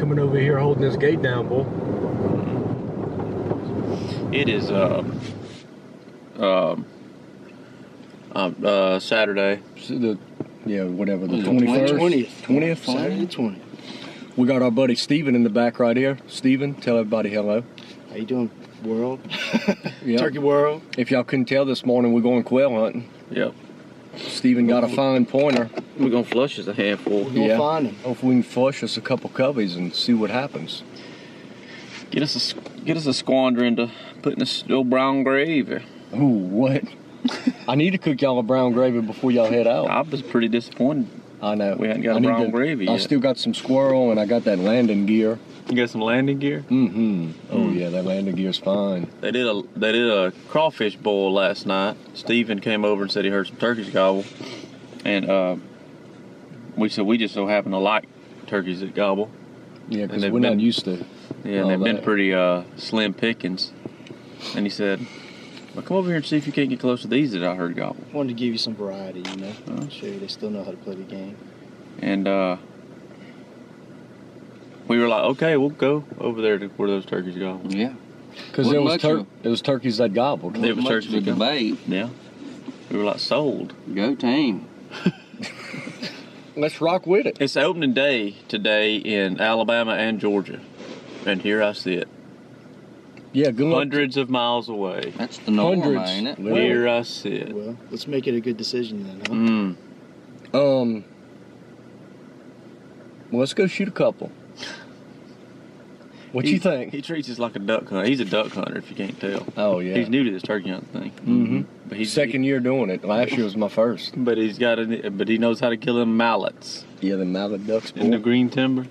coming over here holding this gate down, boy. It is Saturday. Whatever, the 21st? 20th? Saturday 20th. We got our buddy Steven in the back right here. Steven, tell everybody hello. How you doing, world? Yep. Turkey world. If y'all couldn't tell, this morning we're going quail hunting. Yep. Steven got a fine pointer. We're gonna flush us a handful. We're gonna find him. Hopefully we can flush us a couple coveys and see what happens. Get us a squandering to put in this old brown gravy. Ooh, what? I need to cook y'all a brown gravy before y'all head out. I was pretty disappointed. I know. We hadn't got a brown gravy yet. I still got some squirrel and I got that landing gear. You got some landing gear? Mm-hmm. Oh yeah, that landing gear's fine. They did a crawfish boil last night. Steven came over and said he heard some turkeys gobble. And we said we just so happen to like turkeys that gobble. Yeah, because we're not used to. Yeah, and they've been pretty slim pickings. And he said, well, come over here and see if you can't get close to these that I heard gobble. I wanted to give you some variety, you know. Show you they still know how to play the game. And we were like, okay, we'll go over there to where those turkeys gobble. Yeah. Because it was turkeys that gobbled. It was turkeys that gobbled. Debate. Yeah. We were like, sold. Go team. Let's rock with it. It's opening day today in Alabama and Georgia. And here I sit. Yeah, good luck. Hundreds of miles away. That's the norm, Hundreds. ain't it? Here I sit. Well, let's make it a good decision then, huh? Well, let's go shoot a couple. What you think? He treats us like a duck hunter. He's a duck hunter, if you can't tell. Oh yeah. He's new to this turkey hunting thing. Mm-hmm. But he's second year doing it. Last year was my first. But he knows how to kill them mallets. Yeah, the mallard ducks. In the green timber.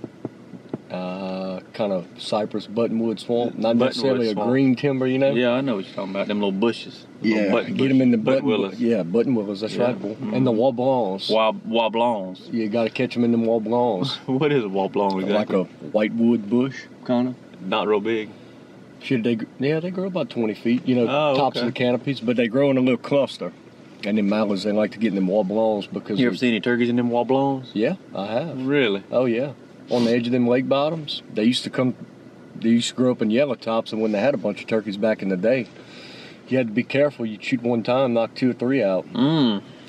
Kind of cypress buttonwood swamp. Not Buttonwood necessarily swamp. a green timber, you know. Yeah, I know what you're talking about. Them little bushes. Yeah, get them in the buttonwillows. Yeah, buttonwillows. That's right, boy. Mm-hmm. And the wobblons. Wobblons. You got to catch them in them wobblons. What is a wobblon exactly? Like a whitewood bush, kind of. Not real big. They grow about 20 feet. You know, tops of the canopies, but they grow in a little cluster. And them mallards, they like to get in them wobblons because. You ever seen any turkeys in them wobblons? Yeah, I have. Really? Oh yeah. On the edge of them lake bottoms, they used to grow up in yellow tops, and when they had a bunch of turkeys back in the day, you had to be careful. You'd shoot one time, knock 2 or 3 out.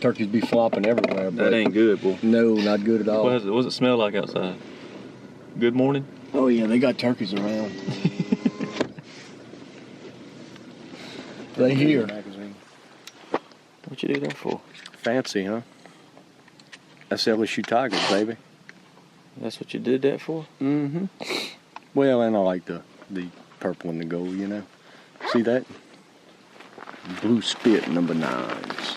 Turkeys be flopping everywhere. That ain't good, boy. No, not good at all. What does it smell like outside? Good morning? Oh yeah, they got turkeys around. They here. What you do that for? Fancy, huh? That's LSU Tigers, baby. That's what you did that for? Mm-hmm. Well, and I like the purple and the gold, you know. See that? Blue spit number 9s.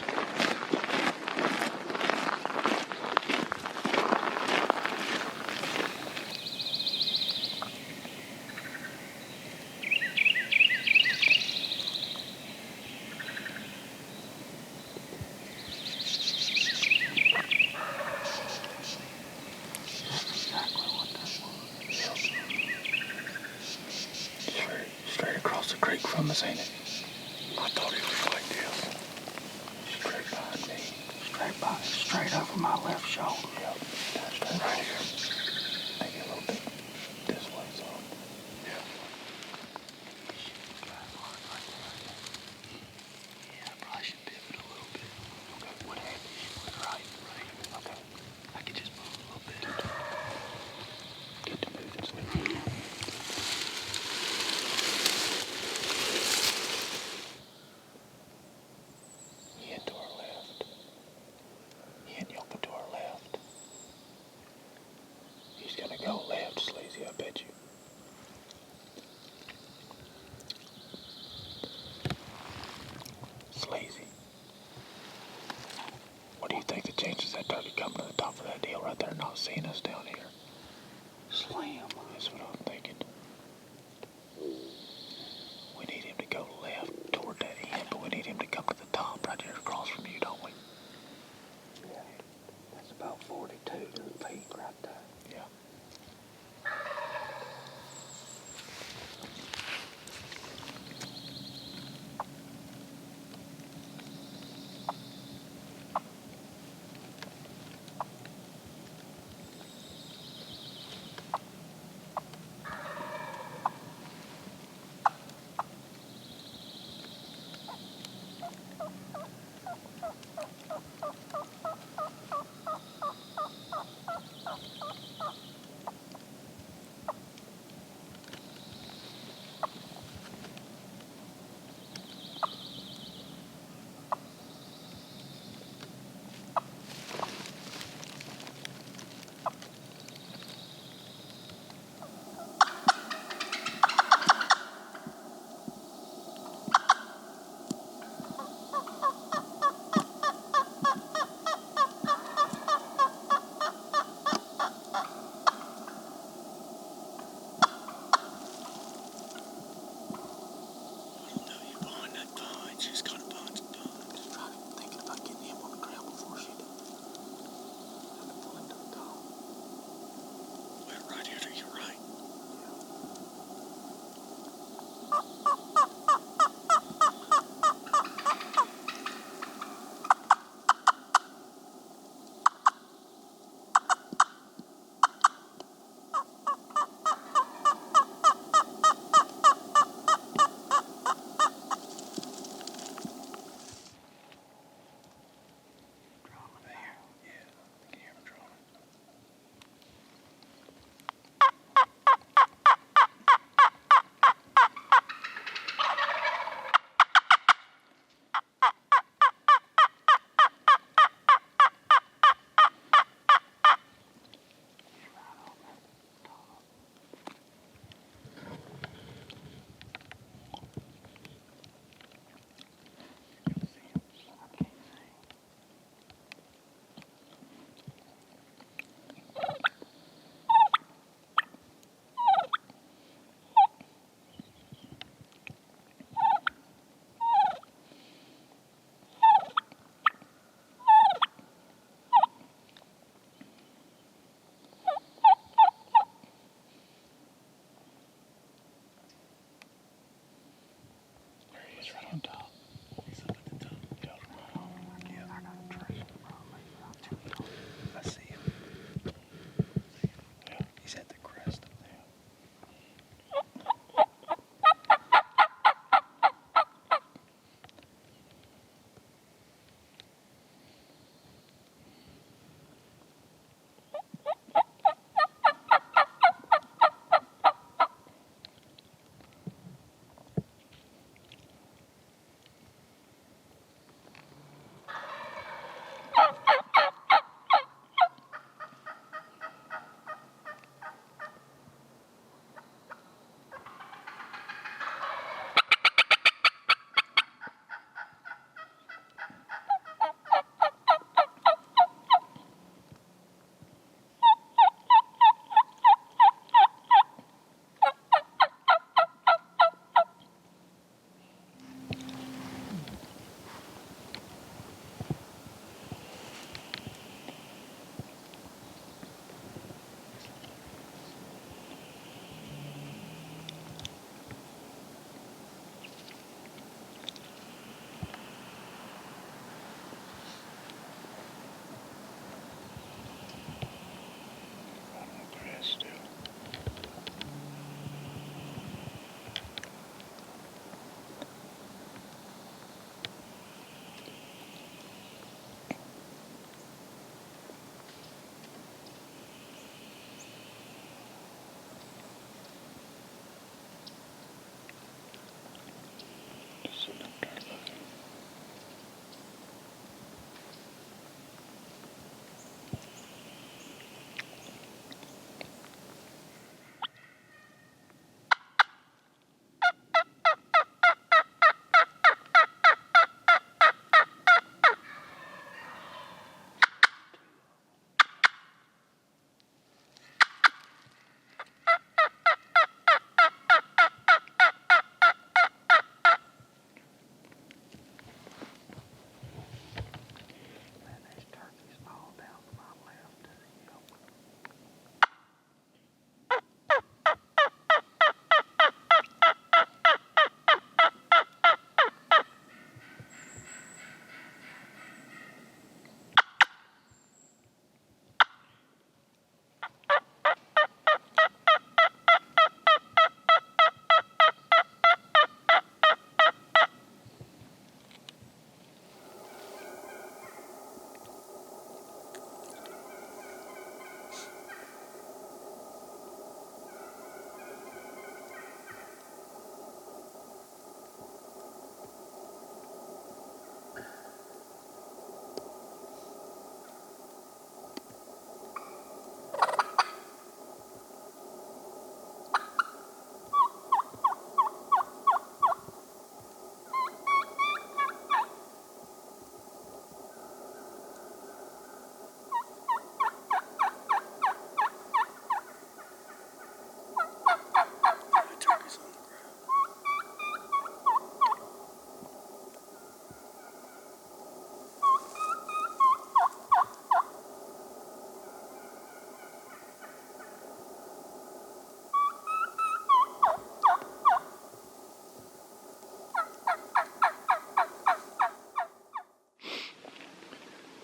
Straight across the creek from us, ain't it? I thought it was like this. Straight behind me. Straight over my left shoulder. Yep. Straight right here. Maybe a little bit this way, so. Yeah. Yeah, I probably should pivot a little bit. Okay, what happened? Right. Okay. I could just move a little bit. Get to moving, sweetie. To our left. He ain't yelping to our left. He's gonna go left, Sleazy, I bet you. Sleazy. What do you think the chances that turkey coming to the top of that hill right there and not seeing us down here? Slam. That's what I'm thinking. We need him to go left toward that end, but we need him to come to the top right here across from you, don't we? Yeah, that's about 42 to the peak right there. Yeah.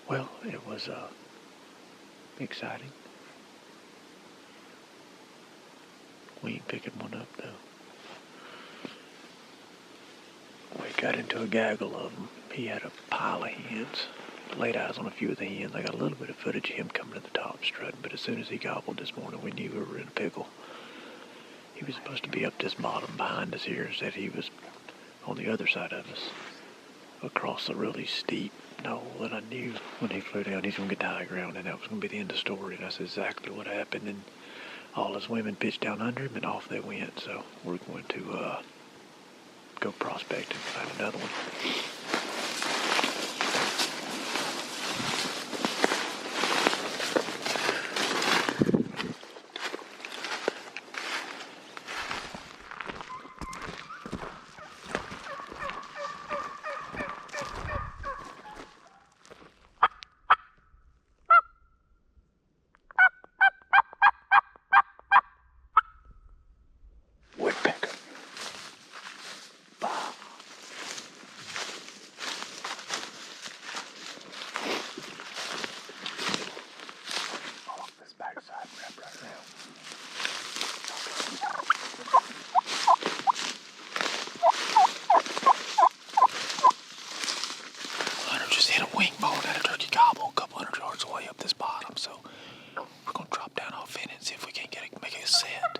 Well, it was exciting. We ain't picking one up, though. We got into a gaggle of them. He had a pile of hens. Laid eyes on a few of the hens. I got a little bit of footage of him coming to the top strutting, but as soon as he gobbled this morning, we knew we were in a pickle. He was supposed to be up this bottom behind us here. Instead, he was on the other side of us, across a really steep knoll, and I knew when he flew down, he's going to get to high ground, and that was going to be the end of the story, and that's exactly what happened, and all his women pitched down under him, and off they went, so we're going to go prospect and find another one. Woodpecker. Bah. Along this backside, wrap right around. Hunter just hit a wing ball at a turkey gobble a couple hundred yards away up this bottom, so we're gonna drop down off in it and see if we can make it a set.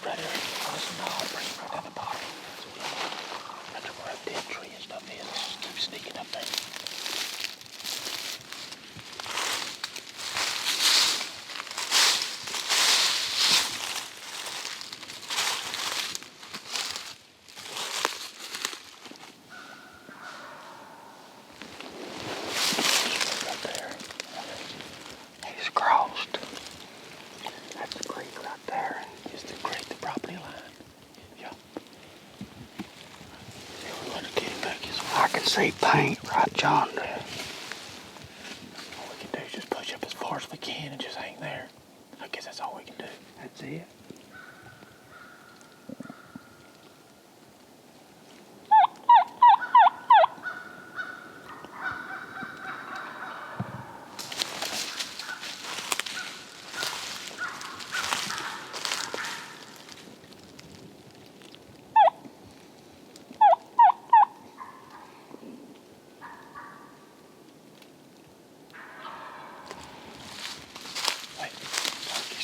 Right here. I'll bring it right down the bottom. That's where a dead tree and stuff is. Just keep sneaking up there. Right there. He's crossed. That's the creek right there. Just the creek, the property line. Yeah. See, we're going to get him back his way. I can see paint right yonder. All we can do is just push up as far as we can and just hang there. I guess that's all we can do. That's it.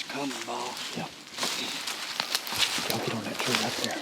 Coming, boss. Yep. Y'all get on that tree right there.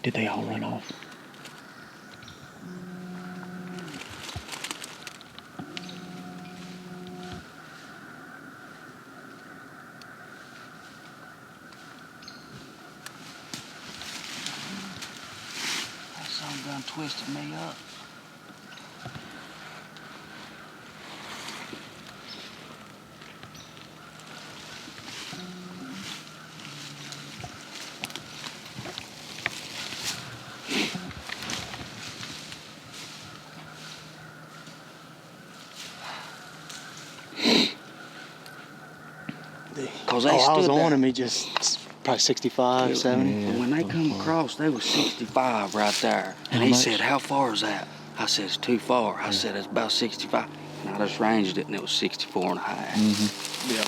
Did they all run off? That son done twisted me up. Cause they I was stood on there. him. He just probably 65, 70. And when they come across, they was 65 right there. And How he much? said, how far is that? I said, it's too far. I said, it's about 65. And I just ranged it, and it was 64 and a half. Yeah.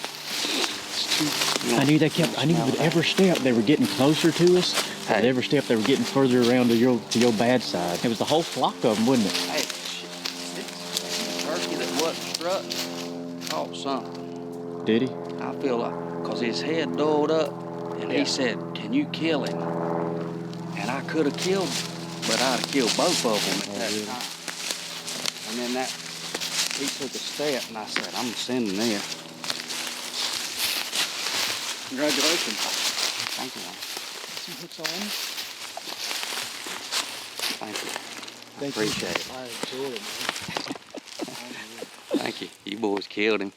I knew with every step they were getting closer to us. Hey. With every step they were getting further around to your bad side. It was the whole flock of them, wasn't it? Hey, shit. Turkey that wasn't strutting caught something. Did he? I feel like, cause his head dulled up, and he said, can you kill him? And I could have killed him, but I'd have killed both of them at that time. And then he took a step, and I said, I'm gonna send him there. Congratulations. Thank you, man. Some hooks on. Thank you. Thank Appreciate you. I enjoyed it, man. Thank you. You boys killed him.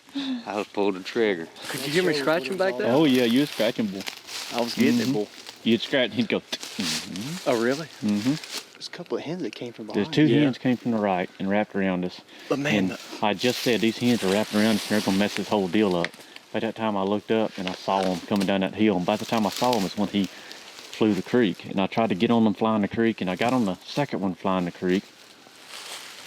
I was pulled the trigger. Could you hear me scratching back there? Oh yeah, you was scratching, boy. I was getting it, boy. You'd scratch, he'd go. Oh, really? There's a couple of hens that came from behind. There's two hens came from the right and wrapped around us. But man, And I just said these hens are wrapping around us and they're gonna mess this whole deal up. By that time I looked up and I saw them coming down that hill. And by the time I saw them is when he flew the creek. And I tried to get on them flying the creek, and I got on the second one flying the creek,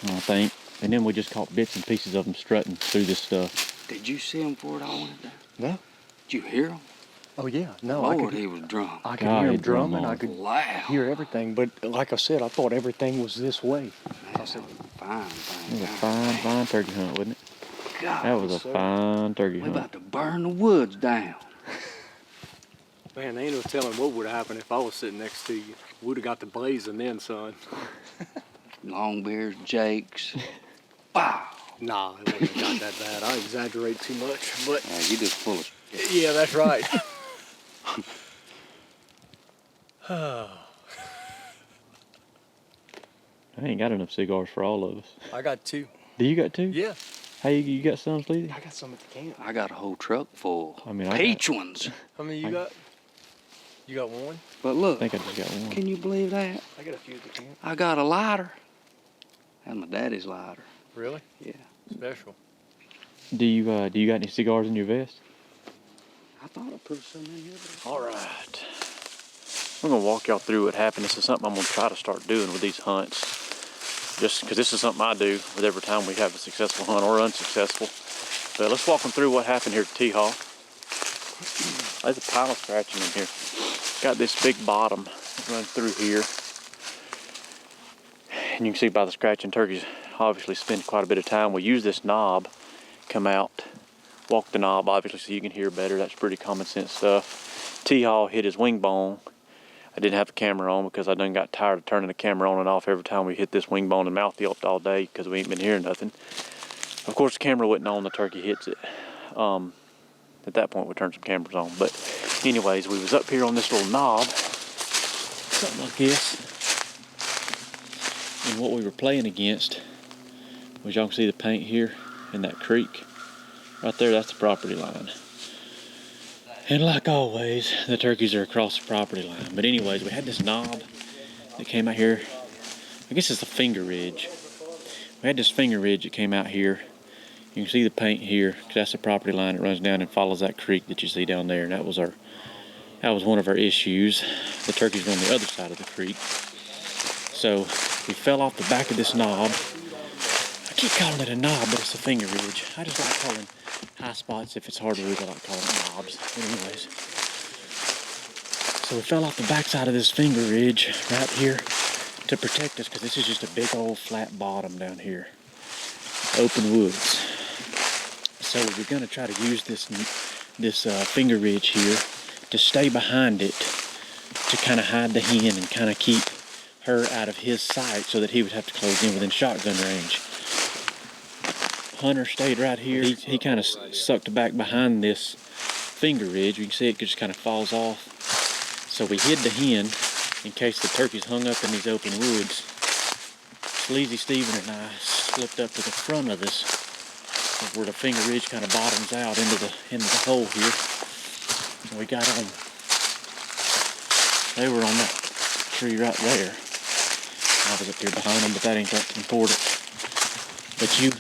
I think. And then we just caught bits and pieces of them strutting through this stuff. Did you see him before it all went down? no. Did you hear him? Oh, yeah. No, Lord, he was drunk. I could God, hear he him drum drumming. on. I could Loud. hear everything. But like I said, I thought everything was this way. Man, that was a fine It thing. was a fine turkey hunt, wasn't it? God, That was a fine turkey we hunt. about to burn the woods down. Man, there ain't no telling what would have happened if I was sitting next to you. Would have got the blazing then, son. Longbeards, jakes. Wow. Nah, it wouldn't have got that bad. I exaggerate too much. But Yeah, you just full of shit. yeah, that's right. Oh, I ain't got enough cigars for all of us. I got two. Do you got two? Yeah. Hey, you got some, Sleazy? I got some at the camp. I got a whole truck full. I mean, I Peach ones. How many you got? You got one? But look, think I just got one. can you believe that? I got a few at the camp. I got a lighter. That's my daddy's lighter. Really? Yeah. Special. Do you got any cigars in your vest? I thought I put some in here. But All right. I'm gonna walk y'all through what happened. This is something I'm gonna try to start doing with these hunts. Just because this is something I do with every time we have a successful hunt or unsuccessful. But let's walk them through what happened here at T-Haw. There's a pile of scratching in here. Got this big bottom that runs through here. And you can see by the scratching, turkeys obviously spend quite a bit of time. We use this knob, come out, walk the knob obviously so you can hear better. That's pretty common sense stuff. T-Haw hit his wing bone. I didn't have the camera on because I done got tired of turning the camera on and off every time we hit this wing bone and mouth yelped all day because we ain't been hearing nothing. Of course the camera wasn't on, the turkey hits it. At that point we turned some cameras on. But anyways, we was up here on this little knob, something like this. And what we were playing against was, y'all can see the paint here in that creek. Right there, that's the property line. And like always, the turkeys are across the property line. But anyways, we had this knob that came out here. I guess it's a finger ridge. We had this finger ridge that came out here. You can see the paint here, 'cause that's the property line that runs down and follows that creek that you see down there. And that was one of our issues. The turkeys were on the other side of the creek. So we fell off the back of this knob. I keep calling it a knob, but it's a finger ridge. I just like calling high spots, if it's hardwood, I like calling them knobs. But anyways, so we fell off the backside of this finger ridge right here to protect us, because this is just a big old flat bottom down here, open woods. So we're going to try to use this finger ridge here to stay behind it to kind of hide the hen and kind of keep her out of his sight so that he would have to close in within shotgun range. Hunter stayed right here. He kind of sucked back behind this finger ridge. You can see it just kind of falls off. So we hid the hen in case the turkeys hung up in these open woods. Sleazy Steven and I slipped up to the front of this, where the finger ridge kind of bottoms out into the hole here. And we got on. They were on that tree right there. I was up here behind them, but that ain't that important. But you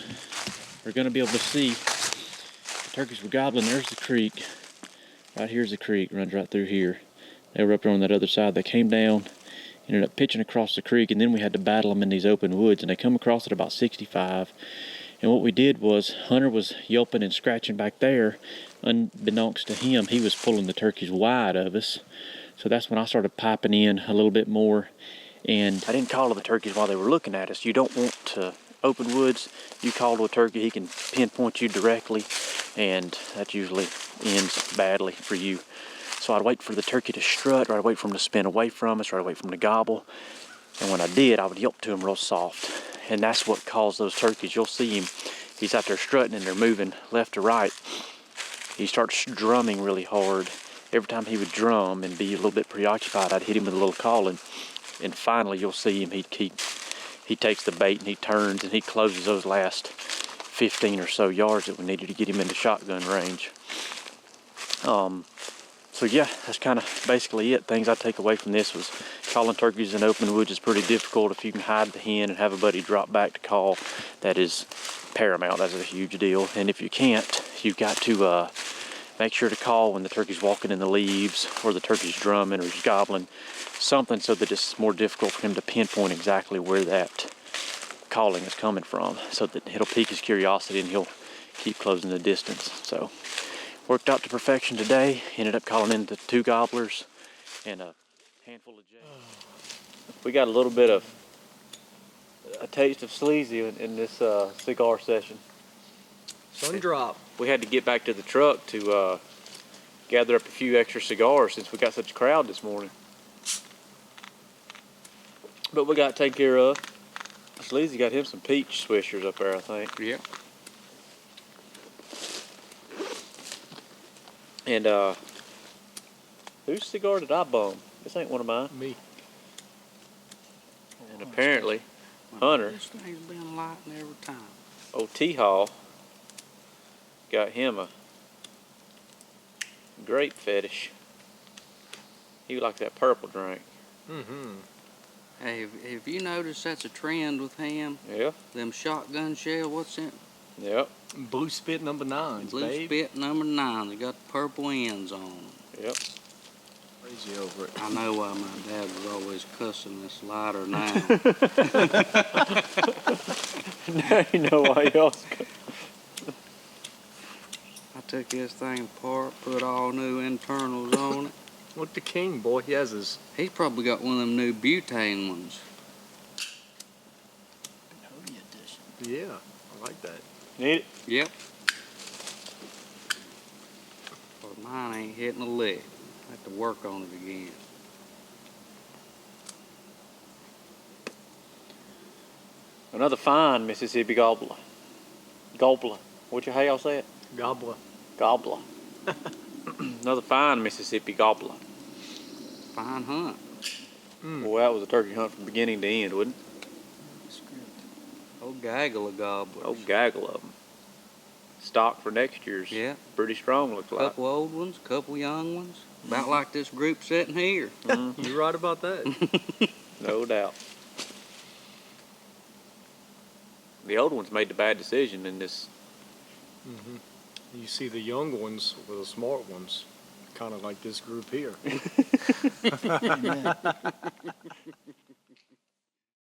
are going to be able to see the turkeys were gobbling. There's the creek. Right here's the creek, runs right through here. They were up there on that other side. They came down, ended up pitching across the creek, and then we had to battle them in these open woods, and they come across at about 65. And what we did was, Hunter was yelping and scratching back there. Unbeknownst to him, he was pulling the turkeys wide of us. So that's when I started piping in a little bit more. And I didn't call to the turkeys while they were looking at us. You don't want to open woods. You call to a turkey, he can pinpoint you directly, and that usually ends badly for you. So I'd wait for the turkey to strut, or I'd wait for him to spin away from us, or I'd wait for him to gobble. And when I did, I would yelp to him real soft. And that's what caused those turkeys. You'll see him, he's out there strutting and they're moving left to right. He starts drumming really hard. Every time he would drum and be a little bit preoccupied, I'd hit him with a little calling. And finally, you'll see him, he takes the bait and he turns and he closes those last 15 or so yards that we needed to get him into shotgun range. So yeah, that's kind of basically it. Things I take away from this was calling turkeys in open woods is pretty difficult. If you can hide the hen and have a buddy drop back to call, that is paramount. That's a huge deal. And if you can't, you've got to make sure to call when the turkey's walking in the leaves, or the turkey's drumming or he's gobbling, something so that it's more difficult for him to pinpoint exactly where that calling is coming from, so that it'll pique his curiosity and he'll keep closing the distance. So worked out to perfection today. Ended up calling in the 2 gobblers and a handful of jays. We got a little bit of a taste of sleazy in this cigar session. Sun drop. We had to get back to the truck to gather up a few extra cigars since we got such a crowd this morning. But we got taken care of. Sleazy got him some peach swishers up there, I think. Yeah. And whose cigar did I bum? This ain't one of mine. Me. And apparently, Hunter, This thing's been lighting every time. old T-Hall, got him a grape fetish. He liked that purple drink. Mm-hmm. Hey, have you noticed that's a trend with him? Yeah. Them shotgun shell, what's in? Yep. Blue spit number 9s, Blue babe. spit number 9. They got the purple ends on them. Yep. Crazy over it. I know why my dad was always cussing this lighter now. Now you know why y'all's. I took this thing apart, put all new internals on it. Look, the king, boy, he has his He's probably got one of them new butane ones. Pinhoti edition. Yeah, I like that. Need it? Yep. But mine ain't hitting a lick. I have to work on it again. Another fine Mississippi gobbler. Gobbler. How y'all say it? Gobbler. Gobbler. Another fine Mississippi gobbler. Fine hunt. Well, that was a turkey hunt from beginning to end, wasn't it? Old gaggle of gobblers. Oh, gaggle of them. Stock for next year's. Yeah. Pretty strong, looks like. Couple old ones, couple young ones. About like this group sitting here. You right about that? No doubt. The old ones made the bad decision in this. Mm-hmm. You see the young ones with the smart ones, kind of like this group here. Amen.